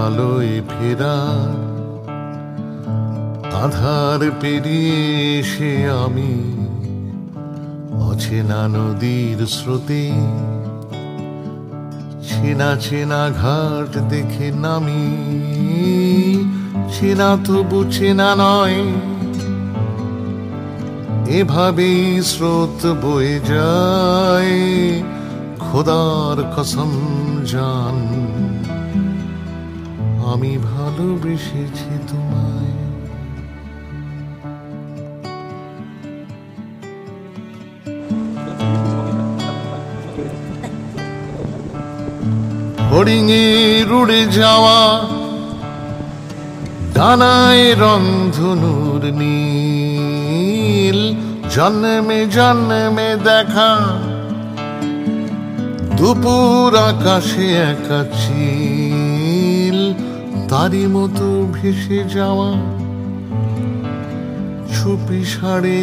আলোয় ফেরা আধার পেরিয়ে এসে আমি অচেনা নদীর স্রোতে চেনা চেনা ঘাট দেখে নামি, চেনা তবু চেনা নয়, এভাবেই স্রোত বয়ে যায়। খোদার কসম জান, আমি ভালোবেসেছি তোমায়। হরিণের উড়ে যাওয়া ডানায় রংধনুর নীল, জন্মে জন্মে দেখা দুপুর আকাশে একা চিল, তারই মতো ভেসে যাওয়া চুপি সাড়ে